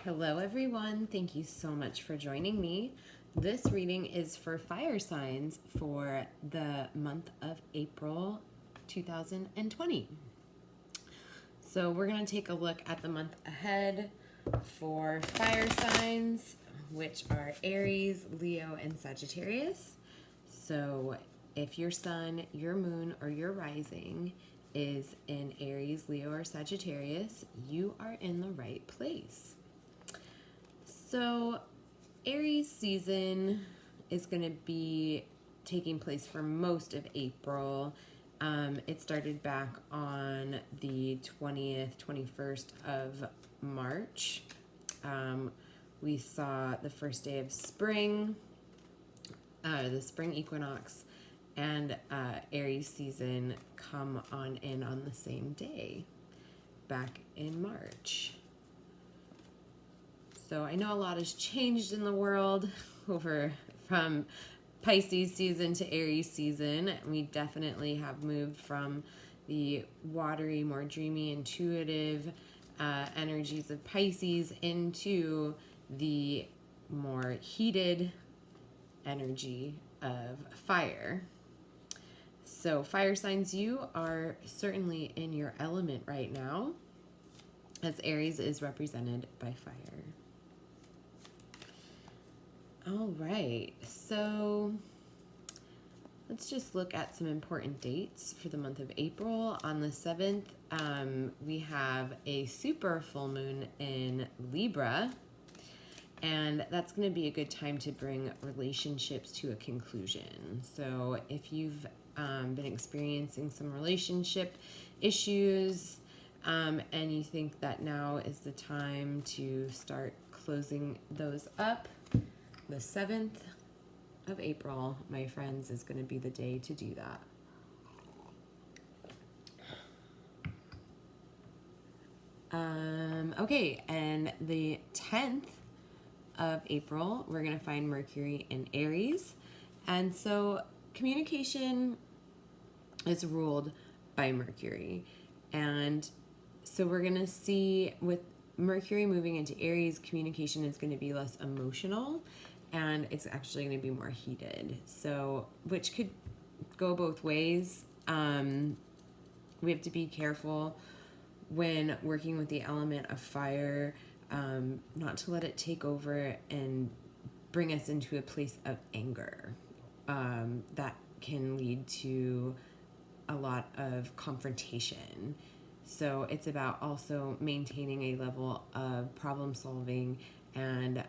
Hello everyone, thank you so much for joining me. This reading is for fire signs for the month of April 2020. So we're going to take a look at the month ahead for fire signs, which are Aries, Leo, and Sagittarius. So if your sun, your moon, or your rising is in Aries, Leo, or Sagittarius, you are in the right place. So Aries season is going to be taking place for most of April. It started back on the 20th, 21st of March. We saw the first day of spring, the spring equinox, and Aries season come on in on the same day back in March. So I know a lot has changed in the world from Pisces season to Aries season. We definitely have moved from the watery, more dreamy, intuitive energies of Pisces into the more heated energy of fire. So fire signs, you are certainly in your element right now, as Aries is represented by fire. All right, so let's just look at some important dates for the month of April. On the 7th, we have a super full moon in Libra, and that's going to be a good time to bring relationships to a conclusion. So if you've been experiencing some relationship issues and you think that now is the time to start closing those up, the 7th of April, my friends, is going to be the day to do that. Okay, and the 10th of April, we're going to find Mercury in Aries. And so communication is ruled by Mercury. And so we're going to see with Mercury moving into Aries, communication is going to be less emotional, and it's actually going to be more heated. So, which could go both ways. We have to be careful when working with the element of fire, not to let it take over and bring us into a place of anger. That can lead to a lot of confrontation. So it's about also maintaining a level of problem solving and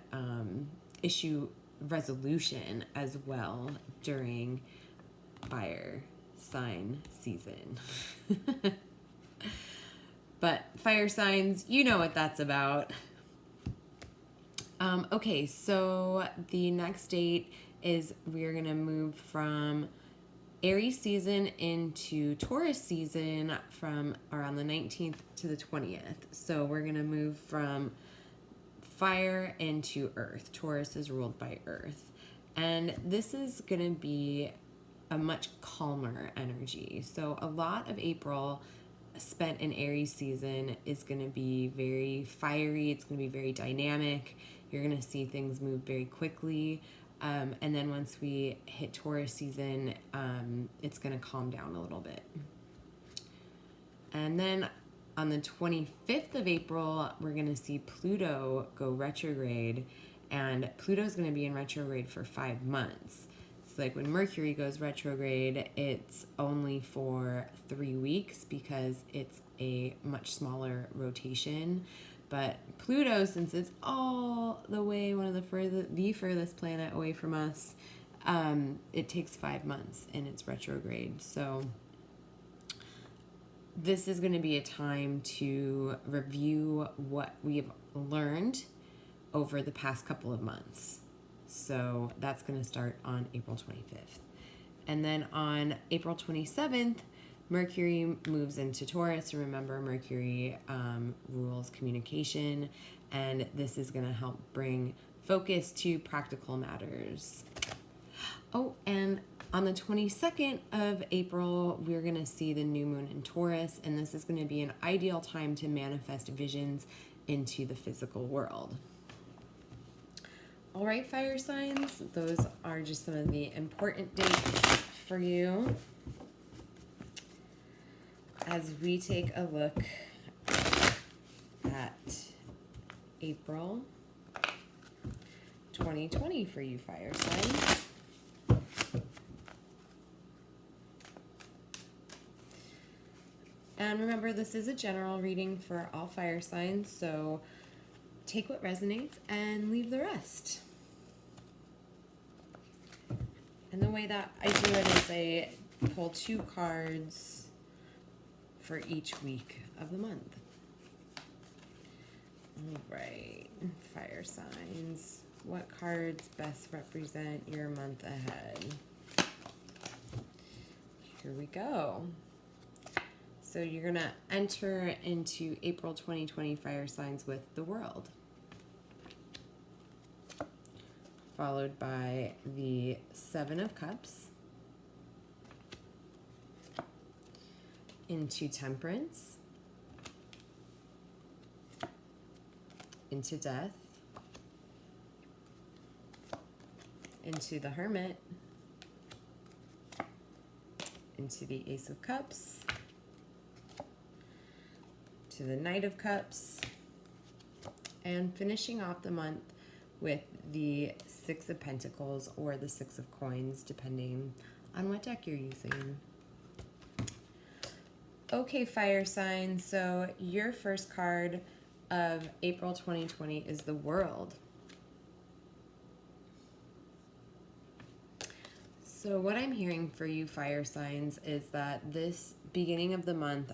issue resolution as well during fire sign season. But fire signs, you know what that's about. Okay, so the next date is we're going to move from Aries season into Taurus season from around the 19th to the 20th. So we're going to move from fire into earth. Taurus is ruled by earth. And this is going to be a much calmer energy. So a lot of April spent in Aries season is going to be very fiery. It's going to be very dynamic. You're going to see things move very quickly. And then once we hit Taurus season, it's going to calm down a little bit. And then on the 25th of April, we're going to see Pluto go retrograde, and Pluto's going to be in retrograde for 5 months. It's like when Mercury goes retrograde, it's only for 3 weeks because it's a much smaller rotation. But Pluto, since it's all the way one of the furthest planet away from us, it takes 5 months in its retrograde. So this is going to be a time to review what we've learned over the past couple of months. So that's going to start on April 25th. And then on April 27th, Mercury moves into Taurus. Remember, Mercury rules communication, and this is going to help bring focus to practical matters. Oh, and On the 22nd of April, we're going to see the new moon in Taurus, and this is going to be an ideal time to manifest visions into the physical world. All right, fire signs, those are just some of the important dates for you. As we take a look at April 2020 for you fire signs. And remember, this is a general reading for all fire signs, so take what resonates and leave the rest. And the way that I do it is I pull 2 cards for each week of the month. All right, fire signs. What cards best represent your month ahead? Here we go. So you're going to enter into April 2020 fire signs with the World, followed by the 7 of Cups, into Temperance, into Death, into the Hermit, into the Ace of Cups, to the Knight of Cups, and finishing off the month with the 6 of Pentacles or the 6 of Coins, depending on what deck you're using. Okay, fire signs, so your first card of April 2020 is the World. So what I'm hearing for you fire signs is that this beginning of the month,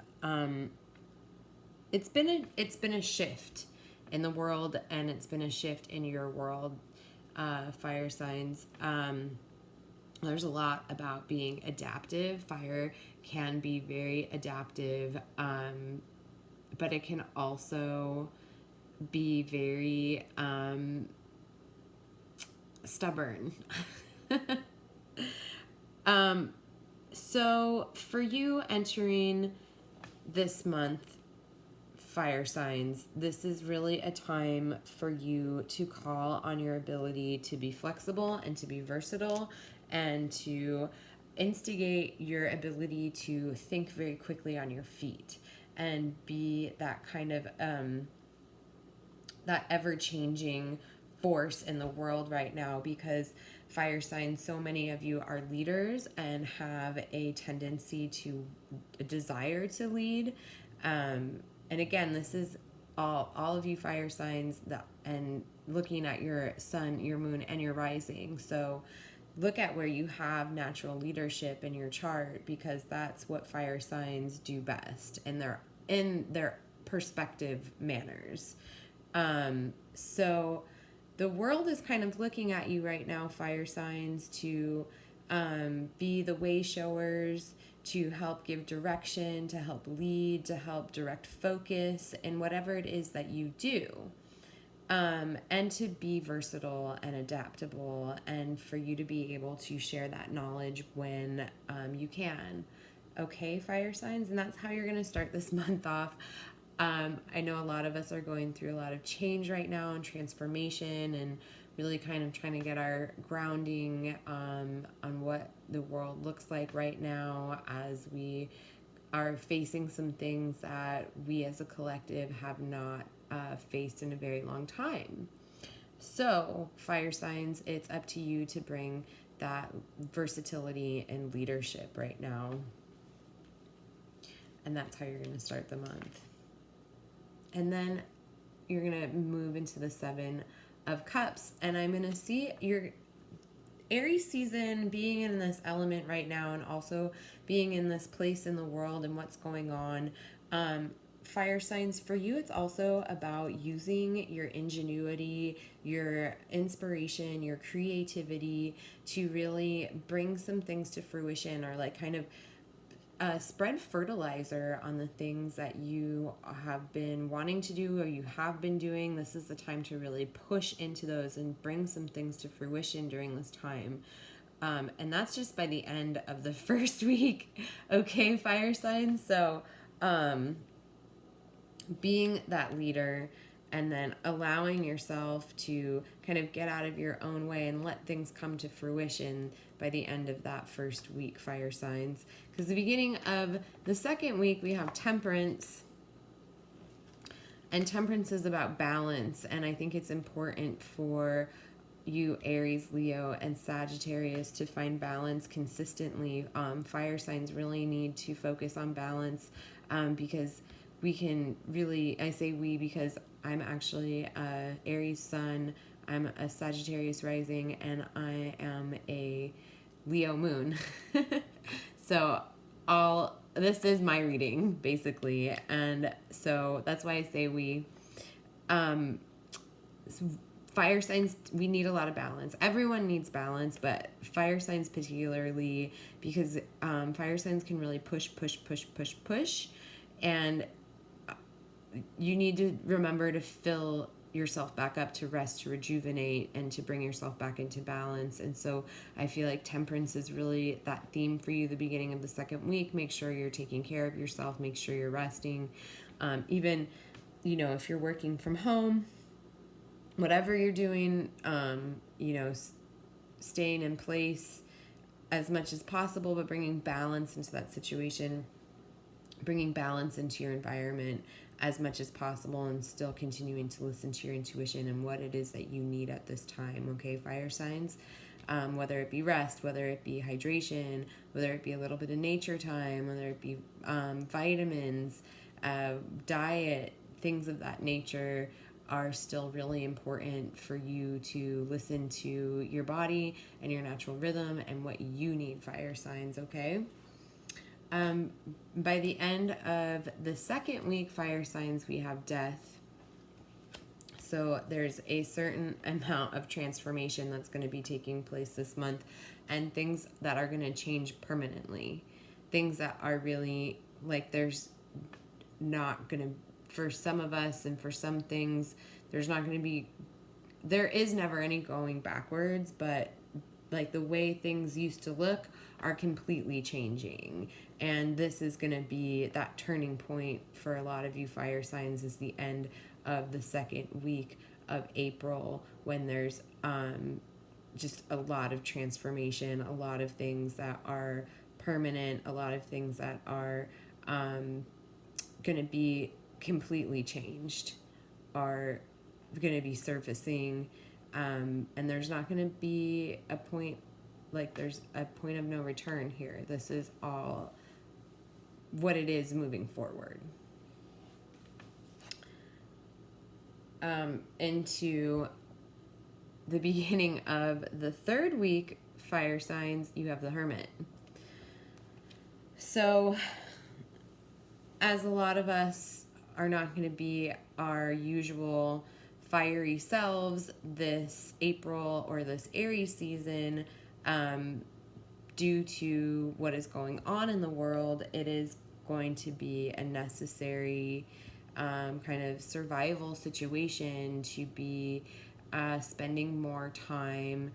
it's been a shift in the world, and it's been a shift in your world, fire signs. There's a lot about being adaptive. Fire can be very adaptive, but it can also be very stubborn. So for you entering this month, fire signs, this is really a time for you to call on your ability to be flexible and to be versatile, and to instigate your ability to think very quickly on your feet and be that kind of that ever-changing force in the world right now, because fire signs, so many of you are leaders and have a tendency to desire to lead. And again, this is all of you fire signs, that, and looking at your sun, your moon, and your rising. So look at where you have natural leadership in your chart, because that's what fire signs do best in their perspective manners. So the world is kind of looking at you right now, fire signs, to be the way showers, to help give direction, to help lead, to help direct focus in whatever it is that you do. And to be versatile and adaptable, and for you to be able to share that knowledge when you can. Okay, fire signs, and that's how you're going to start this month off. I know a lot of us are going through a lot of change right now and transformation, and really kind of trying to get our grounding on what the world looks like right now, as we are facing some things that we as a collective have not faced in a very long time. So, fire signs, it's up to you to bring that versatility and leadership right now. And that's how you're going to start the month. And then you're going to move into the 7 of Cups. And I'm going to see your Aries season, being in this element right now, and also being in this place in the world and what's going on. Fire signs, for you, it's also about using your ingenuity, your inspiration, your creativity to really bring some things to fruition, or like kind of spread fertilizer on the things that you have been wanting to do or you have been doing. This is the time to really push into those and bring some things to fruition during this time. And that's just by the end of the first week, okay, fire signs? So being that leader and then allowing yourself to kind of get out of your own way and let things come to fruition by the end of that first week, fire signs. Because the beginning of the second week, we have temperance. And temperance is about balance. And I think it's important for you, Aries, Leo, and Sagittarius, to find balance consistently. Fire signs really need to focus on balance because we can really, I say we because I'm actually a Aries sun, I'm a Sagittarius rising, and I am a Leo moon. So this is my reading, basically. And so that's why I say we. Fire signs, we need a lot of balance. Everyone needs balance, but fire signs particularly, because fire signs can really push. And you need to remember to fill yourself back up, to rest, to rejuvenate, and to bring yourself back into balance. And so I feel like temperance is really that theme for you the beginning of the second week. Make sure you're taking care of yourself. Make sure you're resting. Even, if you're working from home, whatever you're doing, staying in place as much as possible, but bringing balance into that situation, bringing balance into your environment as much as possible, and still continuing to listen to your intuition and what it is that you need at this time, okay, fire signs? Whether it be rest, whether it be hydration, whether it be a little bit of nature time, whether it be vitamins, diet, things of that nature are still really important for you to listen to your body and your natural rhythm and what you need, fire signs, okay? By the end of the second week, fire signs, we have death. So there's a certain amount of transformation that's going to be taking place this month, and things that are going to change permanently. Things that are really, like, there's not going to, for some of us and for some things, there is never any going backwards, but like the way things used to look are completely changing. And this is going to be that turning point for a lot of you fire signs, is the end of the second week of April, when there's just a lot of transformation, a lot of things that are permanent, a lot of things that are going to be completely changed, are going to be surfacing, and there's not going to be a point, like there's a point of no return here. This is all what it is moving forward. Into the beginning of the third week, fire signs, you have the Hermit. So, as a lot of us are not going to be our usual fiery selves this April or this Aries season, due to what is going on in the world, it is going to be a necessary kind of survival situation to be spending more time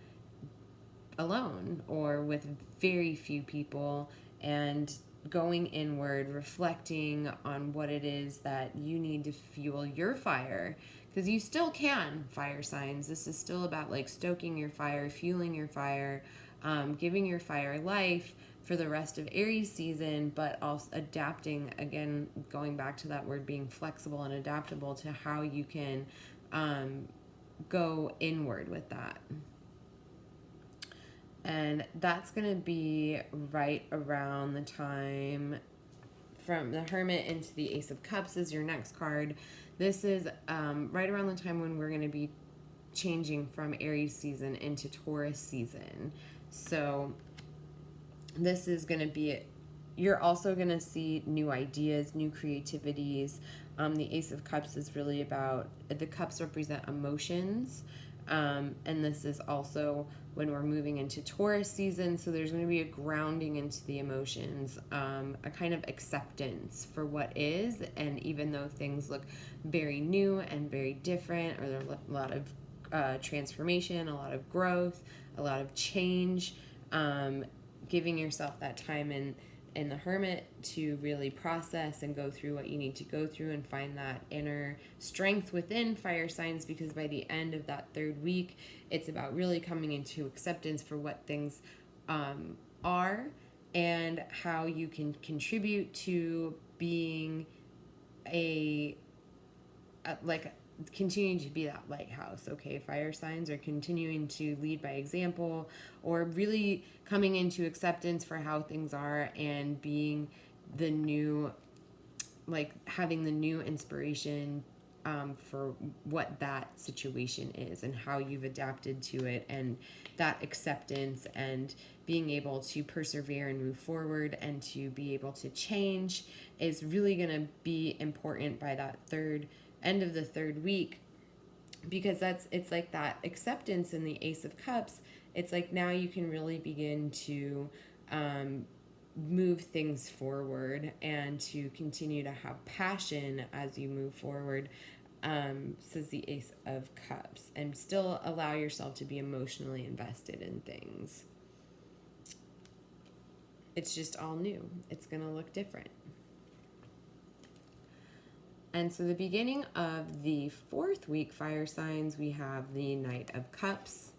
alone or with very few people, and going inward, reflecting on what it is that you need to fuel your fire. Because you still can, fire signs. This is still about like stoking your fire, fueling your fire, giving your fire life for the rest of Aries season, but also adapting, again, going back to that word, being flexible and adaptable to how you can go inward with that. And that's going to be right around the time from the Hermit into the Ace of Cups is your next card. This is right around the time when we're going to be changing from Aries season into Taurus season. So this is going to be, you're also going to see new ideas, new creativities. The Ace of Cups is really about, the cups represent emotions. And this is also when we're moving into Taurus season. So there's going to be a grounding into the emotions, a kind of acceptance for what is. And even though things look very new and very different, or there's a lot of transformation, a lot of growth, a lot of change, giving yourself that time in the Hermit to really process and go through what you need to go through and find that inner strength within fire signs, because by the end of that third week, it's about really coming into acceptance for what things are and how you can contribute to being like continuing to be that lighthouse. Okay, fire signs are continuing to lead by example, or really coming into acceptance for how things are and being the new, like having the new inspiration for what that situation is and how you've adapted to it, and that acceptance and being able to persevere and move forward and to be able to change is really going to be important by that end of the third week, because it's like that acceptance in the Ace of Cups. It's like now you can really begin to move things forward and to continue to have passion as you move forward, says the Ace of Cups, and still allow yourself to be emotionally invested in things. It's just all new. It's going to look different. And so the beginning of the fourth week, fire signs, we have the Knight of Cups.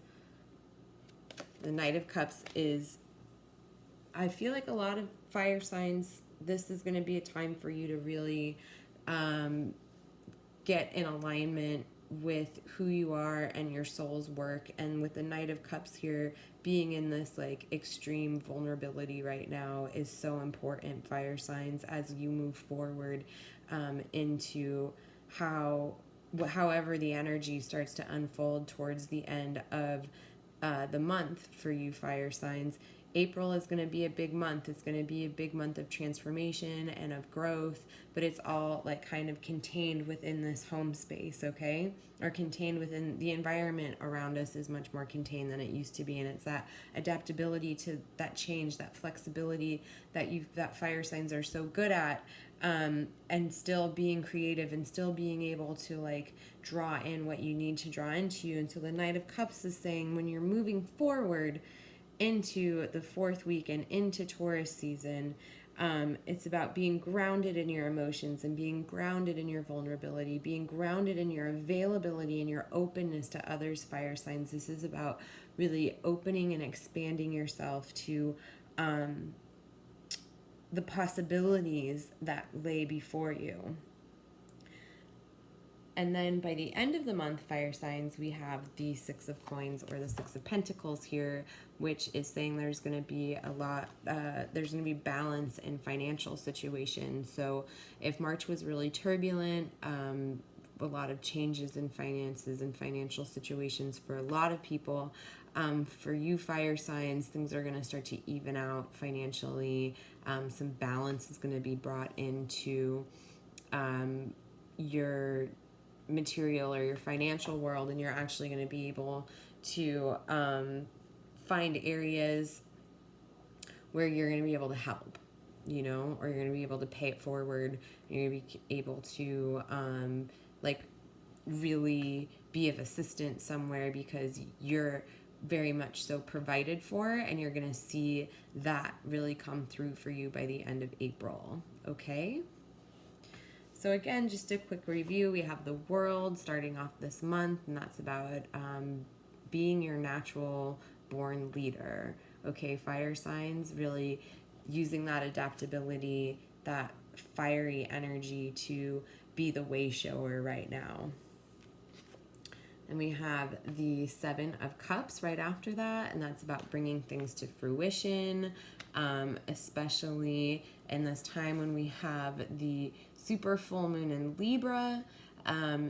The Knight of Cups is, I feel like a lot of fire signs, this is going to be a time for you to really get in alignment with who you are and your soul's work. And with the Knight of Cups here, being in this like extreme vulnerability right now is so important, fire signs, as you move forward into however the energy starts to unfold towards the end of the month for you, fire signs. April is going to be a big month. It's going to be a big month of transformation and of growth, but it's all like kind of contained within this home space, okay? Or contained within the environment around us is much more contained than it used to be. And it's that adaptability to that change, that flexibility that fire signs are so good at, and still being creative and still being able to like draw in what you need to draw into you. And so the Knight of Cups is saying when you're moving forward into the fourth week and into Taurus season, it's about being grounded in your emotions and being grounded in your vulnerability, being grounded in your availability and your openness to others, fire signs. This is about really opening and expanding yourself to the possibilities that lay before you. And then by the end of the month, fire signs, we have the Six of Coins or the Six of Pentacles here, which is saying there's going to be there's going to be balance in financial situations. So if March was really turbulent, a lot of changes in finances and financial situations for a lot of people, for you, fire signs, things are going to start to even out financially. Some balance is going to be brought into your material or your financial world, and you're actually going to be able to find areas where you're going to be able to help, or you're going to be able to pay it forward. You're going to be able to like really be of assistance somewhere because you're very much so provided for, and you're going to see that really come through for you by the end of April. Okay. So again, just a quick review. We have the World starting off this month, and that's about being your natural born leader. Okay, fire signs, really using that adaptability, that fiery energy to be the way shower right now. And we have the Seven of Cups right after that, and that's about bringing things to fruition, especially in this time when we have the super full moon in Libra.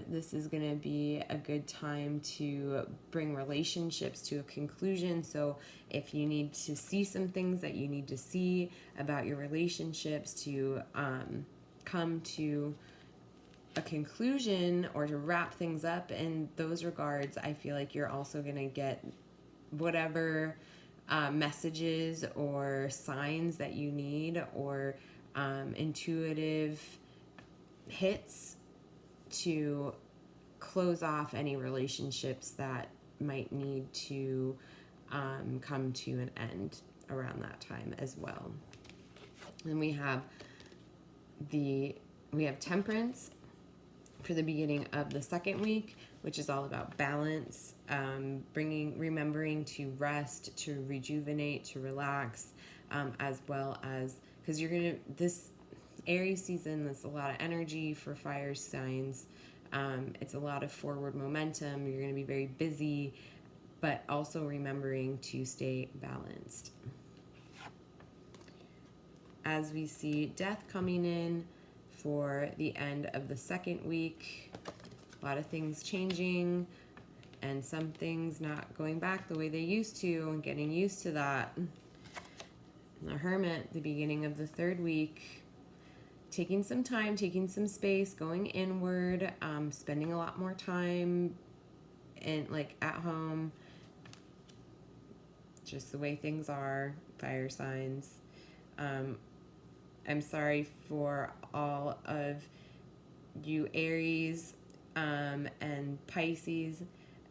This is going to be a good time to bring relationships to a conclusion. So if you need to see some things that you need to see about your relationships to come to a conclusion or to wrap things up in those regards, I feel like you're also going to get whatever messages or signs that you need, or intuitive hits to close off any relationships that might need to come to an end around that time as well. Then we have Temperance for the beginning of the second week, which is all about balance, remembering to rest, to rejuvenate, to relax, as well as, because this Aries season, that's a lot of energy for fire signs. It's a lot of forward momentum. You're going to be very busy, but also remembering to stay balanced. As we see Death coming in for the end of the second week, a lot of things changing and some things not going back the way they used to, and getting used to that. And the Hermit, the beginning of the third week, taking some time, taking some space, going inward, spending a lot more time at home. Just the way things are, fire signs. I'm sorry for all of you Aries and Pisces,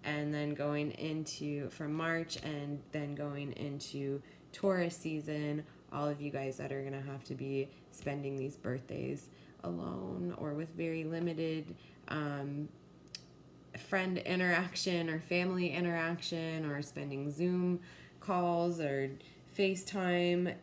and then going into from March and then going into Taurus season, all of you guys that are going to have to be spending these birthdays alone or with very limited friend interaction or family interaction, or spending Zoom calls or FaceTime.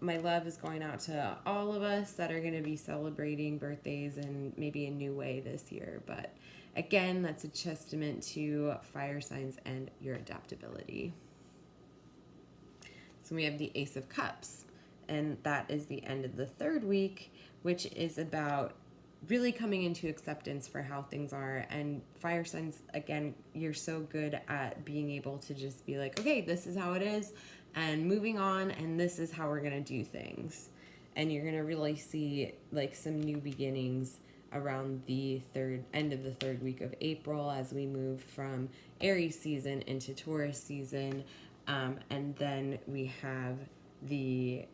My love is going out to all of us that are going to be celebrating birthdays in maybe a new way this year. But again, that's a testament to fire signs and your adaptability. So we have the Ace of Cups, and that is the end of the third week, which is about really coming into acceptance for how things are. And fire signs, again, you're so good at being able to just be like, okay, this is how it is, and moving on, and this is how we're going to do things. And you're going to really see like some new beginnings around the end of the third week of April as we move from Aries season into Taurus season. And then we have the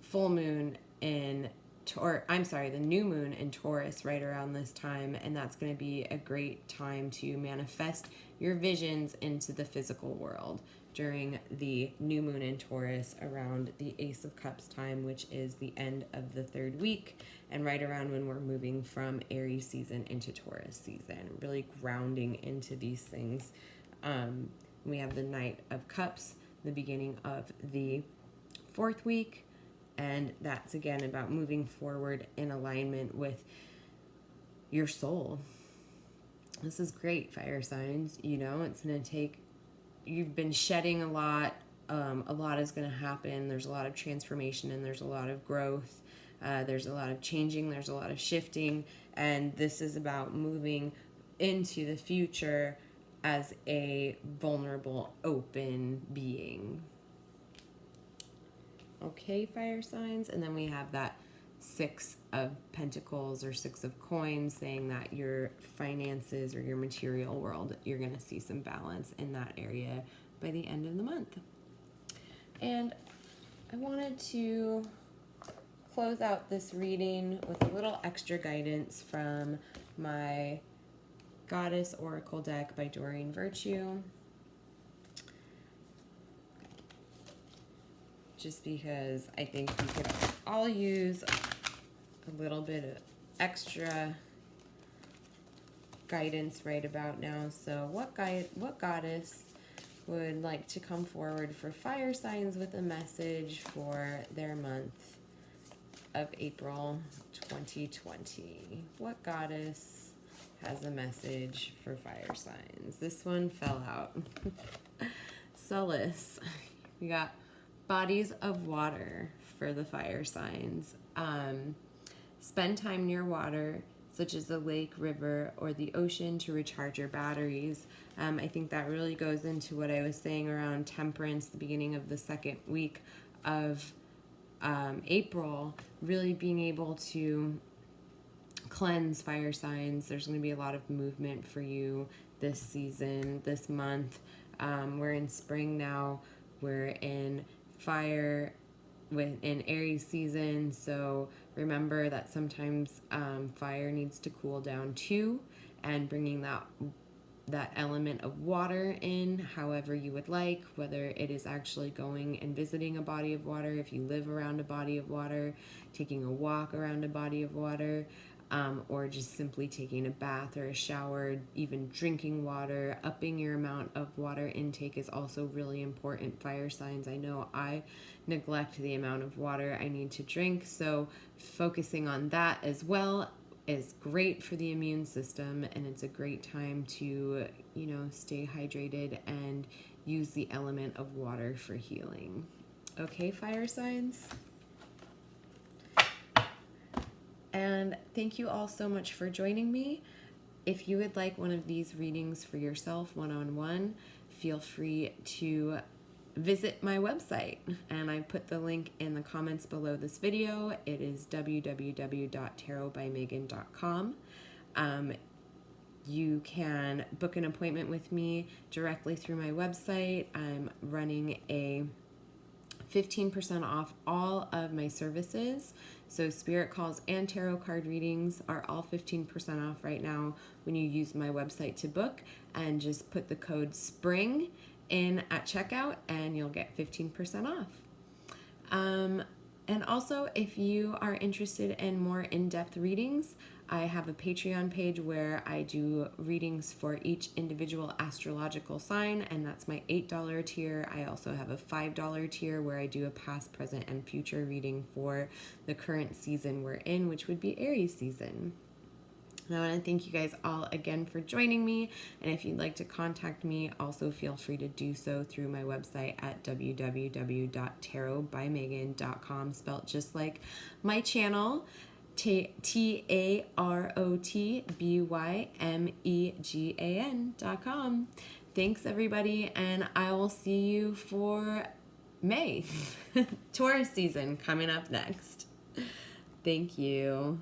full moon the new moon in Taurus right around this time, and that's going to be a great time to manifest your visions into the physical world during the new moon in Taurus around the Ace of Cups time, which is the end of the third week, and right around when we're moving from Aries season into Taurus season, really grounding into these things. We have the Knight of Cups, the beginning of the fourth week, and that's again about moving forward in alignment with your soul. This is great, fire signs. It's going to take, you've been shedding a lot is going to happen. There's a lot of transformation, and there's a lot of growth. There's a lot of changing, there's a lot of shifting, and this is about moving into the future as a vulnerable, open being. Okay, fire signs. And then we have that Six of Pentacles or Six of Coins, saying that your finances or your material world, you're going to see some balance in that area by the end of the month. And I wanted to close out this reading with a little extra guidance from my Goddess Oracle deck by Doreen Virtue. Just because I think we could all use a little bit of extra guidance right about now. So what goddess would like to come forward for fire signs with a message for their month of April 2020? What goddess has a message for fire signs? This one fell out. Solace. We got bodies of water for the fire signs. Spend time near water, such as the lake, river, or the ocean, to recharge your batteries. I think that really goes into what I was saying around Temperance, the beginning of the second week of April, really being able to cleanse fire signs. There's going to be a lot of movement for you this season, this month. We're in spring now. We're in fire in Aries season, so remember that sometimes fire needs to cool down too, and bringing that that element of water in however you would like, whether it is actually going and visiting a body of water, if you live around a body of water, taking a walk around a body of water, or just simply taking a bath or a shower, even drinking water. Upping your amount of water intake is also really important, fire signs. I know I neglect the amount of water I need to drink, so focusing on that as well is great for the immune system, and it's a great time to, stay hydrated and use the element of water for healing. Okay, fire signs? And thank you all so much for joining me. If you would like one of these readings for yourself one-on-one, feel free to visit my website, and I put the link in the comments below this video. It is www.tarotbymegan.com. You can book an appointment with me directly through my website. I'm running a 15% off all of my services. So spirit calls and tarot card readings are all 15% off right now when you use my website to book, and just put the code SPRING in at checkout and you'll get 15% off. And also, if you are interested in more in-depth readings, I have a Patreon page where I do readings for each individual astrological sign, and that's my $8 tier. I also have a $5 tier where I do a past, present, and future reading for the current season we're in, which would be Aries season. I want to thank you guys all again for joining me, and if you'd like to contact me, also feel free to do so through my website at www.tarotbymegan.com, spelled just like my channel, TAROTBYMEGAN.com. Thanks, everybody, and I will see you for May. Taurus season coming up next. Thank you.